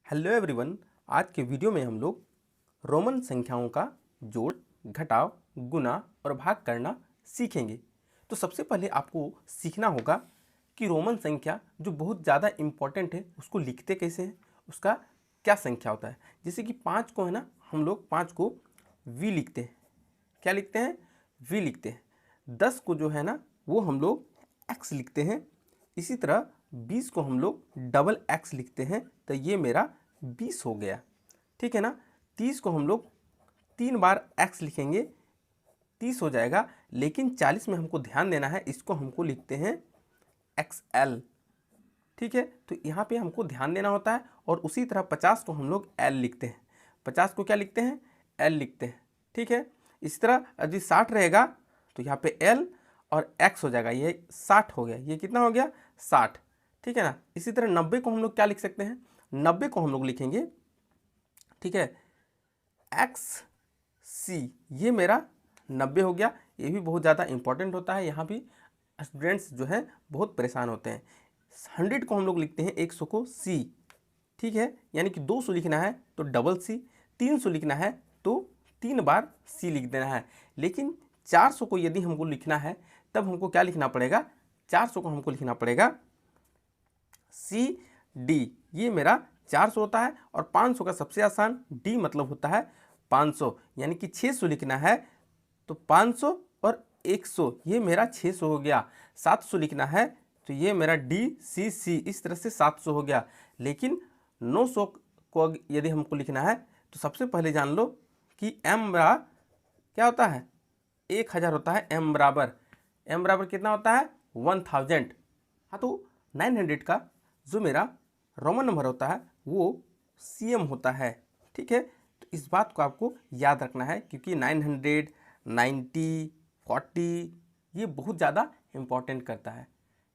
Hello everyone. आज के video में हम लोग रोमन संख्याओं का जोड़, घटाव, गुणा और भाग करना सीखेंगे। तो सबसे पहले आपको सीखना होगा कि रोमन संख्या जो बहुत ज़्यादा इम्पॉर्टेंट है उसको लिखते कैसे हैं, उसका क्या संख्या होता है। जैसे कि 5 को है ना, हम लोग 5 को वी लिखते हैं। क्या लिखते हैं? वी लिखते हैं। 10 को जो है ना वो हम लोग एक्स लिखते हैं। इसी तरह 20 को हम लोग डबल एक्स लिखते हैं, तो ये मेरा 20 हो गया। ठीक है ना। 30 को हम लोग 3 बार एक्स लिखेंगे, 30 हो जाएगा। लेकिन 40 में हमको ध्यान देना है, इसको हमको लिखते हैं एक्स एल। ठीक है, तो यहाँ पे हमको ध्यान देना होता है। और उसी तरह 50 को हम लोग एल लिखते हैं। 50 को क्या लिखते हैं? एल लिखते हैं। ठीक है, इसी तरह यदि 60 रहेगा तो यहाँ पे एल और एक्स हो जाएगा, ये 60 हो गया। ये कितना हो गया? 60। ठीक है ना। इसी तरह 90 को हम लोग क्या लिख सकते हैं? 90 को हम लोग लिखेंगे, ठीक है, एक्स सी। ये मेरा 90 हो गया। ये भी बहुत ज़्यादा इंपॉर्टेंट होता है। यहाँ भी स्टूडेंट्स जो है बहुत परेशान होते हैं। 100 को हम लोग लिखते हैं 100 को सी। ठीक है, यानी कि 200 लिखना है तो डबल सी, 300 लिखना है तो 3 बार सी लिख देना है। लेकिन 400 को यदि हमको लिखना है तब हमको क्या लिखना पड़ेगा? 400 को हमको लिखना पड़ेगा सी डी। ये मेरा 400 होता है। और 500 का सबसे आसान, डी मतलब होता है 500, यानी कि 600 लिखना है तो 500 और 100, ये मेरा 600 हो गया। 700 लिखना है तो ये मेरा डी सी सी, इस तरह से 700 हो गया। लेकिन 900 को यदि हमको लिखना है तो सबसे पहले जान लो कि एम बरा क्या होता है? 1000 होता है। एम बराबर कितना होता है? 1000। हाँ, तो 900 का जो मेरा रोमन नंबर होता है वो सीएम होता है। ठीक है, तो इस बात को आपको याद रखना है, क्योंकि 900, 90, 40 ये बहुत ज़्यादा इम्पॉर्टेंट करता है।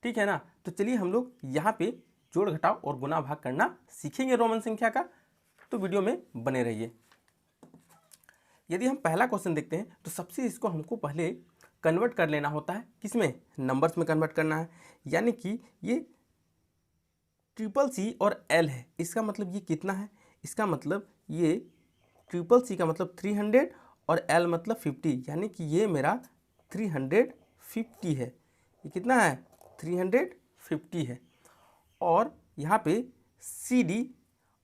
ठीक है ना। तो चलिए हम लोग यहाँ पे जोड़, घटाव और गुणा भाग करना सीखेंगे रोमन संख्या का। तो वीडियो में बने रहिए। यदि हम पहला क्वेश्चन देखते हैं तो सबसे इसको हमको पहले कन्वर्ट कर लेना होता है। किसमें? नंबर्स में कन्वर्ट करना है। यानी कि ये ट्रिपल सी और एल है, इसका मतलब ये कितना है? इसका मतलब ये ट्रिपल सी का मतलब 300 और एल मतलब 50, यानी कि ये मेरा 350 है। ये कितना है? 350 है। और यहाँ पे सी डी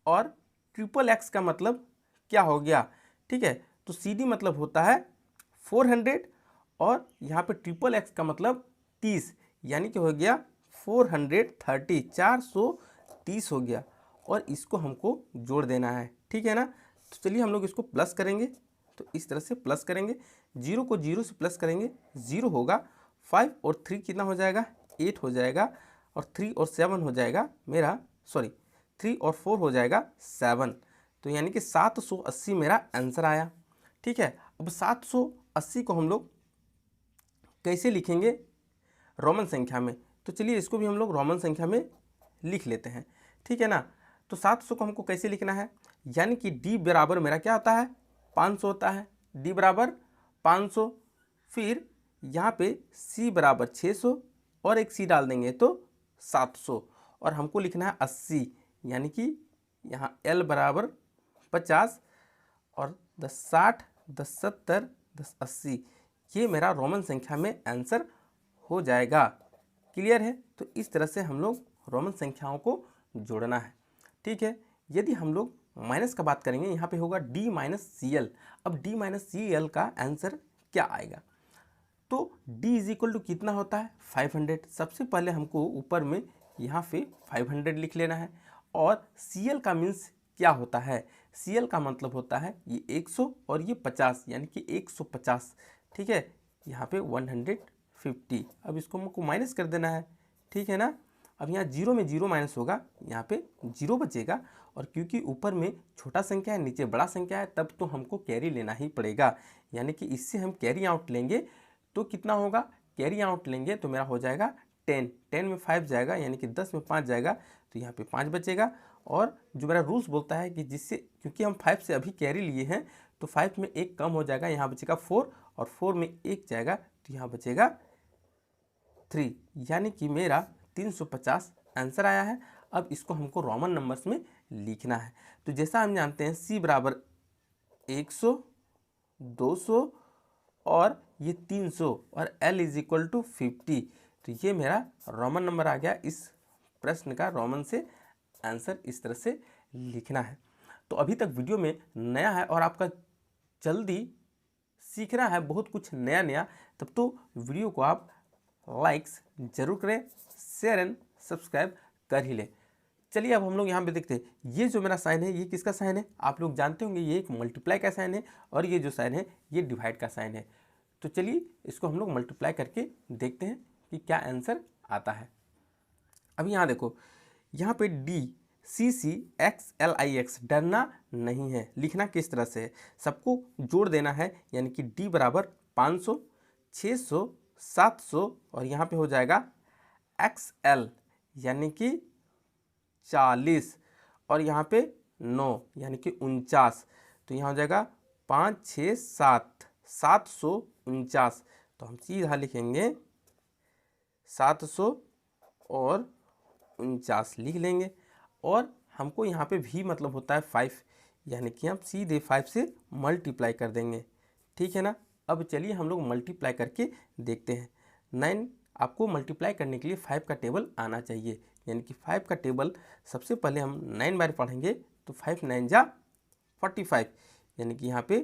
और ट्रिपल एक्स का मतलब क्या हो गया? ठीक है, तो सी डी मतलब होता है 400 और यहाँ पे ट्रिपल एक्स का मतलब 30, यानी कि हो गया 430, 430 हो गया। और इसको हमको जोड़ देना है। ठीक है ना। तो चलिए हम लोग इसको प्लस करेंगे। तो इस तरह से प्लस करेंगे, 0 को 0 से प्लस करेंगे, 0 होगा। 5 और 3 कितना हो जाएगा? 8 हो जाएगा। और 3 और 7 हो जाएगा मेरा, सॉरी 3 और 4 हो जाएगा 7। तो यानी कि 780 मेरा आंसर आया। ठीक है, अब 780 को हम लोग कैसे लिखेंगे रोमन संख्या में? तो चलिए इसको भी हम लोग रोमन संख्या में लिख लेते हैं। ठीक है ना। तो 700 को हमको कैसे लिखना है? यानी कि डी बराबर मेरा क्या होता है? 500 होता है। डी बराबर 500। फिर यहाँ पे सी बराबर 600 और एक सी डाल देंगे तो 700। और हमको लिखना है 80, यानी कि यहाँ एल बराबर 50 और 10 60, 10 70, 10 80, ये मेरा रोमन संख्या में आंसर हो जाएगा। क्लियर है? तो इस तरह से हम लोग रोमन संख्याओं को जोड़ना है। ठीक है, यदि हम लोग माइनस का बात करेंगे, यहाँ पे होगा डी माइनस सी एल। अब डी माइनस सी एल का आंसर क्या आएगा? तो d इज इक्वल टू कितना होता है? 500। सबसे पहले हमको ऊपर में यहाँ पे 500 लिख लेना है। और CL का मीन्स क्या होता है? CL का मतलब होता है ये 100 और ये 50, यानी कि 150। ठीक है, यहाँ पे 150। अब इसको हमको माइनस कर देना है। ठीक है ना। अब यहाँ 0 में 0 माइनस होगा, यहाँ पे 0 बचेगा। और क्योंकि ऊपर में छोटा संख्या है, नीचे बड़ा संख्या है, तब तो हमको कैरी लेना ही पड़ेगा। यानी कि इससे हम कैरी आउट लेंगे तो कितना होगा? कैरी आउट लेंगे तो मेरा हो जाएगा 10। 10 में 5 जाएगा, यानी कि 10 में 5 जाएगा, तो यहाँ पे 5 बचेगा। और जो मेरा रूल्स बोलता है कि जिससे, क्योंकि हम 5 से अभी कैरी लिए हैं तो 5 में 1 कम हो जाएगा, यहाँ बचेगा 4। और 4 में 1 जाएगा तो यहाँ बचेगा 3, यानी कि मेरा 350 आंसर आया है। अब इसको हमको रोमन नंबर्स में लिखना है। तो जैसा हम जानते हैं C बराबर 100, 200 और ये 300 और L इज इक्वल टू 50। तो ये मेरा रोमन नंबर आ गया। इस प्रश्न का रोमन से आंसर इस तरह से लिखना है। तो अभी तक वीडियो में नया है और आपका जल्दी सीखना है बहुत कुछ नया नया, तब तो वीडियो को आप लाइक्स जरूर करें, शेयर एंड सब्सक्राइब कर ही लें। चलिए अब हम लोग यहाँ पे देखते हैं, ये जो मेरा साइन है ये किसका साइन है? आप लोग जानते होंगे ये एक मल्टीप्लाई का साइन है और ये जो साइन है ये डिवाइड का साइन है। तो चलिए इसको हम लोग मल्टीप्लाई करके देखते हैं कि क्या आंसर आता है। अब यहाँ देखो, यहाँ पे DCCXLIX डरना नहीं है। लिखना किस तरह से है, सबको जोड़ देना है, यानी कि D बराबर 500, 600, 700 और यहाँ पे हो जाएगा XL यानी कि 40 और यहाँ पे 9 यानी कि 49। तो यहाँ हो जाएगा 5, 6, 7, 749। तो हम सीधा लिखेंगे 700 और 49 लिख लेंगे। और हमको यहाँ पे भी मतलब होता है 5, यानी कि हम सीधे 5 से मल्टीप्लाई कर देंगे। ठीक है ना। अब चलिए हम लोग मल्टीप्लाई करके देखते हैं। 9 आपको मल्टीप्लाई करने के लिए 5 का टेबल आना चाहिए, यानी कि 5 का टेबल सबसे पहले हम 9 बार पढ़ेंगे। तो 5 9 जा 45, यानी कि यहाँ पे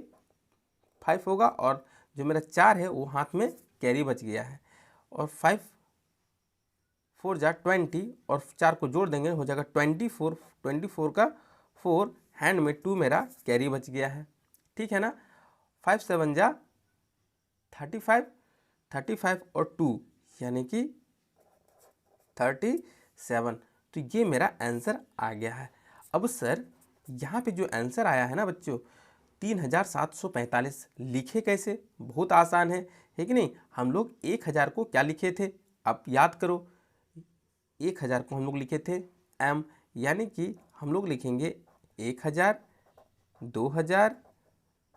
5 होगा और जो मेरा 4 है वो हाथ में कैरी बच गया है। और 5 4 जा 20 और 4 को जोड़ देंगे हो जाएगा 24। 24 का 4 हैंड में 2 मेरा कैरी बच गया है। ठीक है ना। 5 7 जा 35, 35 और 2 यानी कि 37। तो ये मेरा आंसर आ गया है। अब सर यहाँ पे जो आंसर आया है ना बच्चों 3745 लिखे कैसे? बहुत आसान है कि नहीं। हम लोग 1000 को क्या लिखे थे, आप याद करो। 1000 को हम लोग लिखे थे M, यानी कि हम लोग लिखेंगे 1000, 2000,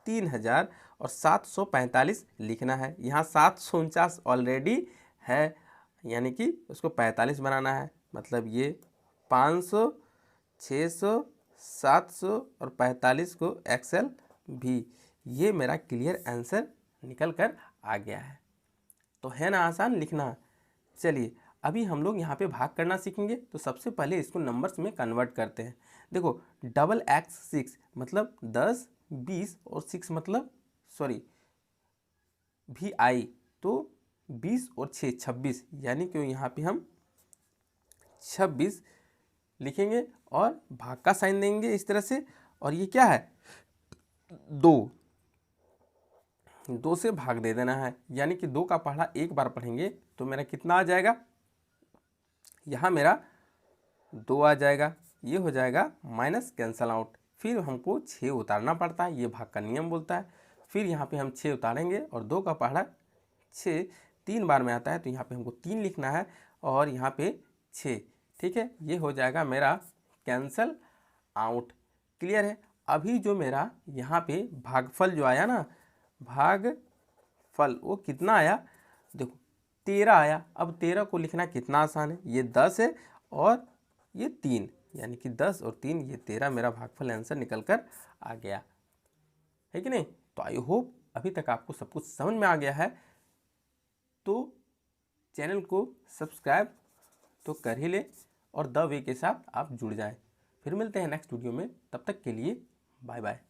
3000 और 745 लिखना है। यहाँ 749 ऑलरेडी है, यानी कि उसको 45 बनाना है। मतलब ये 500, 600, 700 और 45 को XL भी। ये मेरा क्लियर आंसर निकल कर आ गया है। तो है ना आसान लिखना। चलिए अभी हम लोग यहाँ पे भाग करना सीखेंगे। तो सबसे पहले इसको नंबर्स में कन्वर्ट करते हैं। देखो डबल एक्स 6 मतलब 10, 20 और 6 मतलब VI तो 20 और 6 26, यानी कि यहाँ पे हम 26 लिखेंगे और भाग का साइन देंगे इस तरह से। और ये क्या है 2 से भाग दे देना है, यानी कि 2 का पहाड़ा एक बार पढ़ेंगे तो मेरा कितना आ जाएगा, यहाँ मेरा 2 आ जाएगा। ये हो जाएगा माइनस कैंसल आउट। फिर हमको 6 उतारना पड़ता है, ये भाग का नियम बोलता है। फिर यहाँ पे हम 6 उतारेंगे और 2 का पहाड़ा 6 3 बार में आता है, तो यहाँ पे हमको 3 लिखना है और यहाँ पे 6। ठीक है, ये हो जाएगा मेरा कैंसल आउट। क्लियर है। अभी जो मेरा यहाँ पे भागफल जो आया ना, भागफल वो कितना आया, देखो 13 आया। अब 13 को लिखना कितना आसान है, ये 10 है और ये 3, यानी कि 10 और 3 ये 13 मेरा भागफल आंसर निकल कर आ गया है कि नहीं। तो आई होप अभी तक आपको सब कुछ समझ में आ गया है। तो चैनल को सब्सक्राइब तो कर ही ले और द वे के साथ आप जुड़ जाएं। फिर मिलते हैं नेक्स्ट वीडियो में, तब तक के लिए बाय बाय।